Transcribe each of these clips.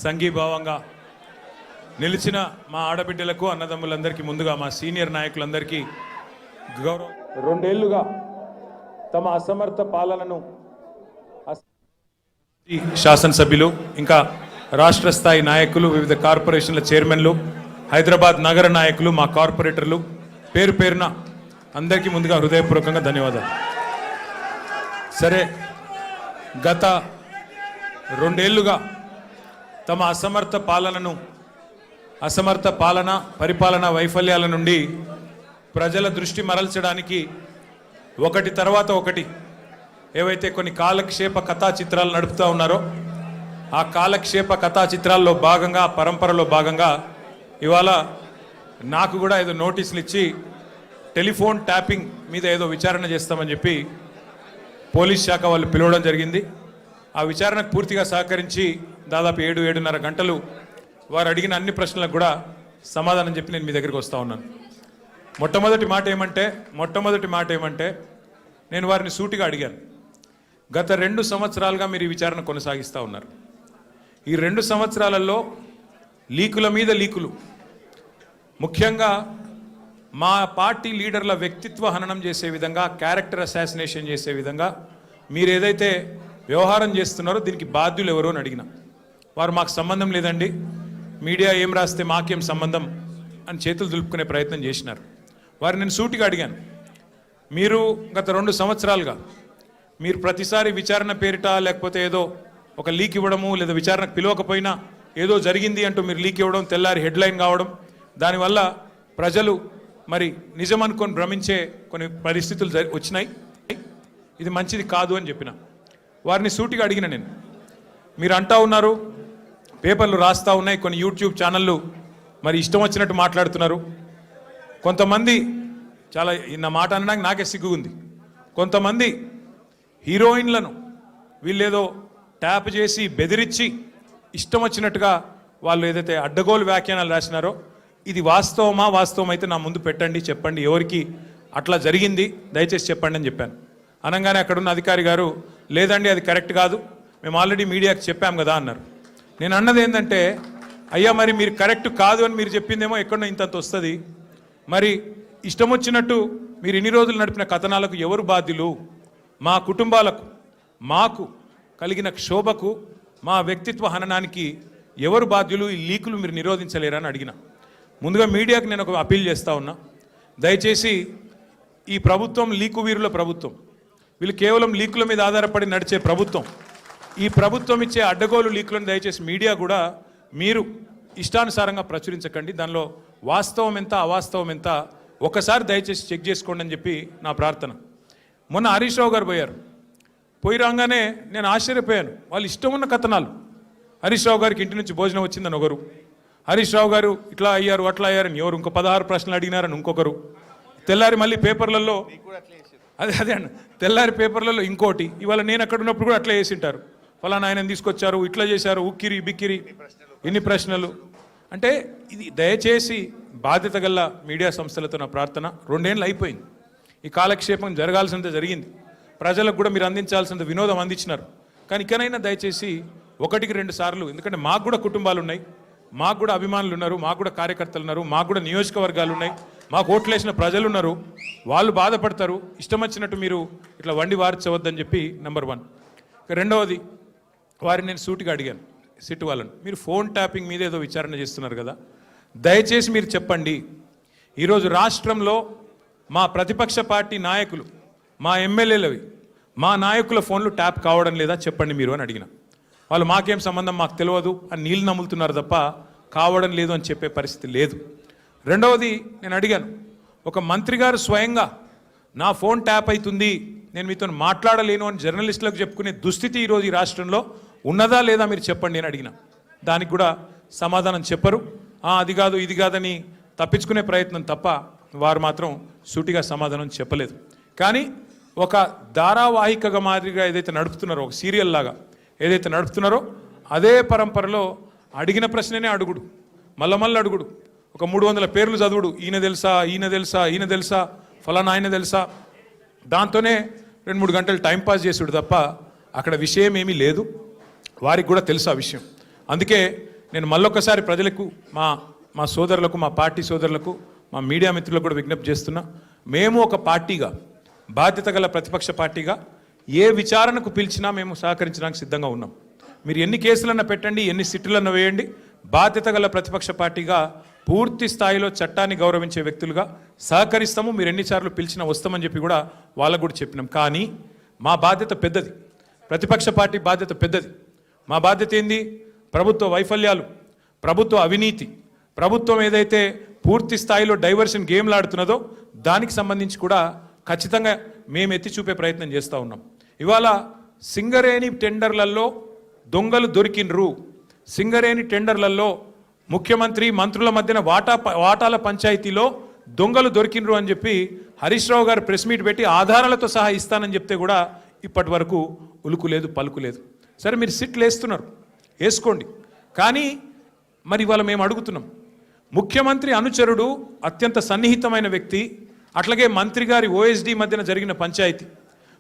సంఘీభావంగా నిలిచిన మా ఆడబిడ్డలకు అన్నదమ్ములందరికీ ముందుగా మా సీనియర్ నాయకులందరికీ గౌరవం. 2 ఏళ్లుగా తమ అసమర్థ పాలనను శాసనసభ్యులు ఇంకా రాష్ట్ర స్థాయి నాయకులు, వివిధ కార్పొరేషన్ల చైర్మన్లు, హైదరాబాద్ నగర నాయకులు, మా కార్పొరేటర్లు పేరు పేరున అందరికీ ముందుగా హృదయపూర్వకంగా ధన్యవాదాలు. సరే, గత 2 ఏళ్లుగా తమ అసమర్థ పరిపాలన వైఫల్యాల నుండి ప్రజల దృష్టి మరల్చడానికి ఒకటి తర్వాత ఒకటి ఏవైతే కొన్ని కాలక్షేప కథా చిత్రాలు నడుపుతూ ఉన్నారో ఆ కాలక్షేప కథా చిత్రాల్లో భాగంగా, పరంపరలో భాగంగా ఇవాళ నాకు కూడా ఏదో నోటీసులు ఇచ్చి టెలిఫోన్ ట్యాపింగ్ మీద ఏదో విచారణ చేస్తామని చెప్పి పోలీస్ శాఖ వాళ్ళు పిలవడం జరిగింది. ఆ విచారణకు పూర్తిగా సహకరించి దాదాపు 7-7:30 గంటలు వారు అడిగిన అన్ని ప్రశ్నలకు కూడా సమాధానం చెప్పి నేను మీ దగ్గరికి వస్తూ ఉన్నాను. మొట్టమొదటి మాట ఏమంటే నేను వారిని సూటిగా అడిగాను. గత 2 సంవత్సరాలుగా మీరు ఈ విచారణ కొనసాగిస్తూ ఉన్నారు. ఈ 2 సంవత్సరాలలో లీకుల మీద లీకులు, ముఖ్యంగా మా పార్టీ లీడర్ల వ్యక్తిత్వ హననం చేసే విధంగా, క్యారెక్టర్ అసాసినేషన్ చేసే విధంగా మీరు ఏదైతే వ్యవహారం చేస్తున్నారో దీనికి బాధ్యులు ఎవరో అని అడిగిన వారు మాకు సంబంధం లేదండి, మీడియా ఏం రాస్తే మాకేం సంబంధం అని చేతులు దులుపుకునే ప్రయత్నం చేసినారు. వారిని నేను సూటిగా అడిగాను, మీరు గత 2 సంవత్సరాలుగా మీరు ప్రతిసారి విచారణ పేరిట లేకపోతే ఏదో ఒక లీక్ ఇవ్వడము, లేదా విచారణకు పిలవకపోయినా ఏదో జరిగింది అంటూ మీరు లీక్ ఇవ్వడం, తెల్లారి హెడ్లైన్ కావడం, దానివల్ల ప్రజలు మరి నిజం అనుకొని భ్రమించే కొన్ని పరిస్థితులు వచ్చినాయి. ఇది మంచిది కాదు అని చెప్పిన వారిని సూటిగా అడిగిన నేను. మీరు అంటా ఉన్నారు, పేపర్లు రాస్తూ ఉన్నాయి, కొన్ని యూట్యూబ్ ఛానళ్ళు మరి ఇష్టం వచ్చినట్టు మాట్లాడుతున్నారు. కొంతమంది చాలా నా మాట అనడానికి నాకే సిగ్గు ఉంది. కొంతమంది హీరోయిన్లను వీళ్ళేదో ట్యాప్ చేసి బెదిరించి ఇష్టం వచ్చినట్టుగా వాళ్ళు ఏదైతే అడ్డగోలు వ్యాఖ్యానాలు రాసినారో ఇది వాస్తవం అయితే నా ముందు పెట్టండి, చెప్పండి ఎవరికి అట్లా జరిగింది దయచేసి చెప్పండి అని చెప్పాను. అనగానే అక్కడున్న అధికారి గారు లేదండి అది కరెక్ట్ కాదు, మేము ఆల్రెడీ మీడియాకి చెప్పాం కదా అన్నారు. నేను అన్నది ఏంటంటే, అయ్యా మరి మీరు కరెక్ట్ కాదు అని మీరు చెప్పిందేమో ఎక్కడో ఇంతంత వస్తుంది, మరి ఇష్టం వచ్చినట్టు మీరు ఇన్ని రోజులు నడిపిన కథనాలకు ఎవరు బాధ్యులు? మా కుటుంబాలకు, మాకు కలిగిన క్షోభకు, మా వ్యక్తిత్వ హననానికి ఎవరు బాధ్యులు? ఈ లీకులు మీరు నిరోధించలేరని అడిగిన. ముందుగా మీడియాకి నేను ఒక అపీల్ చేస్తూ ఉన్నా, దయచేసి ఈ ప్రభుత్వం లీకు వీరుల ప్రభుత్వం, వీళ్ళు కేవలం లీకుల మీద ఆధారపడి నడిచే ప్రభుత్వం. ఈ ప్రభుత్వం ఇచ్చే అడ్డగోలు లీకులను దయచేసి మీడియా కూడా మీరు ఇష్టానుసారంగా ప్రచురించకండి, దానిలో వాస్తవం ఎంత అవాస్తవం ఎంత ఒకసారి దయచేసి చెక్ చేసుకోండి అని చెప్పి నా ప్రార్థన. మొన్న హరీష్ రావు గారు పోయి రాగానే నేను ఆశ్చర్యపోయాను. వాళ్ళు ఇష్టం ఉన్న కథనాలు, హరీష్ రావు గారికి ఇంటి నుంచి భోజనం వచ్చిందని ఒకరు, హరీష్ రావు గారు ఇట్లా అయ్యారు అట్లా అయ్యారని ఎవరు, ఇంకో 16 ప్రశ్నలు అడిగినారని ఇంకొకరు, తెల్లారి మళ్ళీ పేపర్లలో అదే అండి తెల్లారి పేపర్లలో ఇంకోటి, ఇవాళ నేను అక్కడ ఉన్నప్పుడు కూడా అట్లా వేసింటారు, ఫలానా ఆయన తీసుకొచ్చారు, ఇట్లా చేశారు, ఉక్కిరి బిక్కిరి ఇన్ని ప్రశ్నలు. అంటే ఇది దయచేసి బాధ్యత గల మీడియా సంస్థలతో నా ప్రార్థన. 2 ఏళ్ళు అయిపోయింది, ఈ కాలక్షేపం జరగాల్సినంత జరిగింది, ప్రజలకు కూడా మీరు అందించాల్సినంత వినోదం అందించినారు. కానీ ఇకనైనా దయచేసి 1-2 సార్లు, ఎందుకంటే మాకు కూడా కుటుంబాలు ఉన్నాయి, మాకు కూడా అభిమానులు ఉన్నారు, మాకు కూడా కార్యకర్తలు ఉన్నారు, మాకు కూడా నియోజకవర్గాలు ఉన్నాయి, మాకు ఓట్లేసిన ప్రజలు ఉన్నారు, వాళ్ళు బాధపడతారు. ఇష్టం వచ్చినట్టు మీరు ఇట్లా వండి వార్చవద్దని చెప్పి నెంబర్ 1. రెండవది, వారిని నేను సూటిగా అడిగాను, సిట్ వాళ్ళను, మీరు ఫోన్ ట్యాపింగ్ మీద ఏదో విచారణ చేస్తున్నారు కదా, దయచేసి మీరు చెప్పండి, ఈరోజు రాష్ట్రంలో మా ప్రతిపక్ష పార్టీ నాయకులు, మా ఎమ్మెల్యేలవి, మా నాయకుల ఫోన్లు ట్యాప్ కావడం లేదా చెప్పండి మీరు అని అడిగిన. వాళ్ళు మాకేం సంబంధం, మాకు తెలియదు అని నీళ్ళు నమ్ములుతున్నారు తప్ప కావడం లేదు అని చెప్పే పరిస్థితి లేదు. రెండవది, నేను అడిగాను, ఒక మంత్రి గారు స్వయంగా నా ఫోన్ ట్యాప్ అవుతుంది, నేను మీతో మాట్లాడలేను అని జర్నలిస్టులకు చెప్పుకునే దుస్థితి ఈరోజు ఈ రాష్ట్రంలో ఉన్నదా లేదా మీరు చెప్పండి అని అడిగిన. దానికి కూడా సమాధానం చెప్పరు, అది కాదు ఇది కాదని తప్పించుకునే ప్రయత్నం తప్ప వారు మాత్రం సూటిగా సమాధానం చెప్పలేదు. కానీ ఒక ధారావాహికగా మాదిరిగా ఏదైతే నడుపుతున్నారో, ఒక సీరియల్ లాగా ఏదైతే నడుపుతున్నారో అదే పరంపరలో అడిగిన ప్రశ్ననే అడుగుడు, మళ్ళీ అడుగుడు, ఒక 300 పేర్లు చదువుడు, ఈయన తెలుసా ఫలానా ఆయన తెలుసా, దాంతోనే 2-3 గంటలు టైంపాస్ చేసుడు తప్ప అక్కడ విషయం ఏమీ లేదు. వారికి కూడా తెలుసు ఆ విషయం. అందుకే నేను మళ్ళొకసారి ప్రజలకు మా సోదరులకు, మా పార్టీ సోదరులకు, మా మీడియా మిత్రులకు కూడా విజ్ఞప్తి చేస్తున్నా, మేము ఒక పార్టీగా, బాధ్యత గల ప్రతిపక్ష పార్టీగా ఏ విచారణకు పిలిచినా మేము సహకరించడానికి సిద్ధంగా ఉన్నాం. మీరు ఎన్ని కేసులన్నా పెట్టండి, ఎన్ని సిట్టులన్నా వేయండి, బాధ్యత గల ప్రతిపక్ష పార్టీగా పూర్తి స్థాయిలో చట్టాన్ని గౌరవించే వ్యక్తులుగా సహకరిస్తాము. మీరు ఎన్నిసార్లు పిలిచినా వస్తామని చెప్పి కూడా వాళ్ళకు కూడా చెప్పినాం. కానీ మా బాధ్యత పెద్దది, ప్రతిపక్ష పార్టీ బాధ్యత పెద్దది. మా బాధ్యత ఏంది? ప్రభుత్వ వైఫల్యాలు, ప్రభుత్వ అవినీతి, ప్రభుత్వం ఏదైతే పూర్తి స్థాయిలో డైవర్షన్ గేమ్లు ఆడుతున్నదో దానికి సంబంధించి కూడా ఖచ్చితంగా మేము ఎత్తి చూపే ప్రయత్నం చేస్తూ ఉన్నాం. ఇవాళ సింగరేణి టెండర్లలో దొంగలు దొరికినరు, సింగరేణి టెండర్లలో ముఖ్యమంత్రి మంత్రుల మధ్యన వాటాల పంచాయతీలో దొంగలు దొరికినరు అని చెప్పి హరీష్ రావు గారు ప్రెస్ మీట్ పెట్టి ఆధారాలతో సహా ఇస్తానని చెప్తే కూడా ఇప్పటి వరకు ఉలుకు లేదు, పలుకు లేదు. సరే, మీరు సిట్లు వేస్తున్నారు, వేసుకోండి. కానీ మరి ఇవాళ మేము అడుగుతున్నాం, ముఖ్యమంత్రి అనుచరుడు, అత్యంత సన్నిహితమైన వ్యక్తి, అట్లాగే మంత్రి గారి ఓఎస్డీ మధ్యన జరిగిన పంచాయతీ,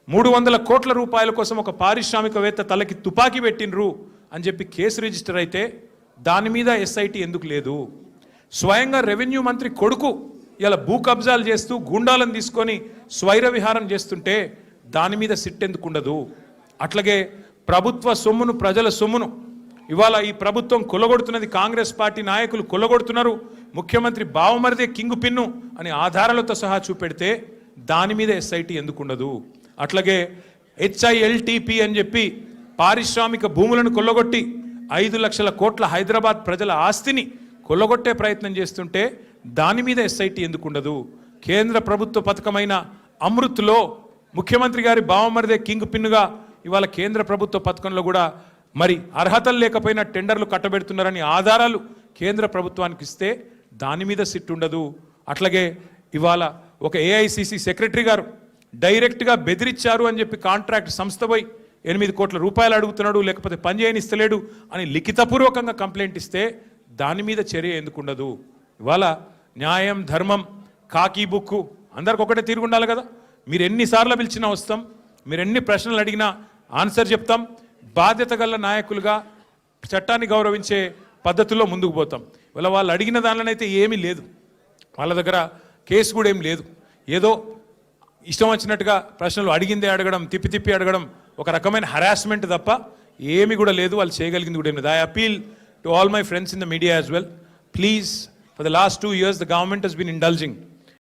300 కోట్ల రూపాయల కోసం ఒక పారిశ్రామికవేత్త తలకి తుపాకీ పెట్టినరు అని చెప్పి కేసు రిజిస్టర్ అయితే దాని మీద ఎస్ఐటి ఎందుకు లేదు? స్వయంగా రెవెన్యూ మంత్రి కొడుకు ఇలా భూ కబ్జాలు చేస్తూ గుండాలను తీసుకొని స్వైర విహారం చేస్తుంటే దాని మీద సిట్ ఎందుకు ఉండదు? అట్లాగే ప్రభుత్వ సొమ్మును, ప్రజల సొమ్మును ఇవాళ ఈ ప్రభుత్వం కొల్లగొడుతున్నది, కాంగ్రెస్ పార్టీ నాయకులు కొల్లగొడుతున్నారు, ముఖ్యమంత్రి బావమరిదే కింగు పిన్ను అని ఆధారాలతో సహా చూపెడితే దాని మీద ఎస్ఐటి ఎందుకు ఉండదు? అట్లాగే HILTP అని చెప్పి పారిశ్రామిక భూములను కొల్లగొట్టి 5 లక్షల కోట్ల హైదరాబాద్ ప్రజల ఆస్తిని కొల్లగొట్టే ప్రయత్నం చేస్తుంటే దాని మీద ఎస్ఐటి ఎందుకు ఉండదు? కేంద్ర ప్రభుత్వ పథకమైన అమృత్లో ముఖ్యమంత్రి గారి బావమరిదే కింగ్ పిన్నుగా ఇవాళ కేంద్ర ప్రభుత్వ పథకంలో కూడా మరి అర్హతలు లేకపోయినా టెండర్లు కట్టబెడుతున్నారని ఆధారాలు కేంద్ర ప్రభుత్వానికి ఇస్తే దాని మీద సిట్ ఉండదు. అట్లాగే ఇవాళ ఒక AICC సెక్రటరీ గారు డైరెక్ట్గా బెదిరించారు అని చెప్పి కాంట్రాక్ట్ సంస్థ పోయి 8 కోట్ల రూపాయలు అడుగుతున్నాడు, లేకపోతే పని చేయనిస్తలేడు అని లిఖితపూర్వకంగా కంప్లైంట్ ఇస్తే దాని మీద చర్య ఎందుకు ఉండదు? ఇవాళ న్యాయం, ధర్మం, కాకి బుక్కు అందరికి ఒకటే తీరు ఉండాలి కదా. మీరు ఎన్నిసార్లు పిలిచినా వస్తాం, మీరు ఎన్ని ప్రశ్నలు అడిగినా ఆన్సర్ చెప్తాం. బాధ్యత గల నాయకులుగా చట్టాన్ని గౌరవించే పద్ధతుల్లో ముందుకు పోతాం. ఇవాళ వాళ్ళు అడిగిన దానిలోనైతే ఏమీ లేదు, వాళ్ళ దగ్గర కేసు కూడా ఏం లేదు. ఏదో ఇష్టం వచ్చినట్టుగా ప్రశ్నలు అడిగిందే అడగడం, తిప్పి తిప్పి అడగడం, ఒక రకమైన హరాస్మెంట్ తప్ప ఏమి కూడా లేదు. వాళ్ళు చేయగలిగింది కూడా ఏమి లేదు. I appeal to all my friends in the media as well, please, for the last 2 years the government has been indulging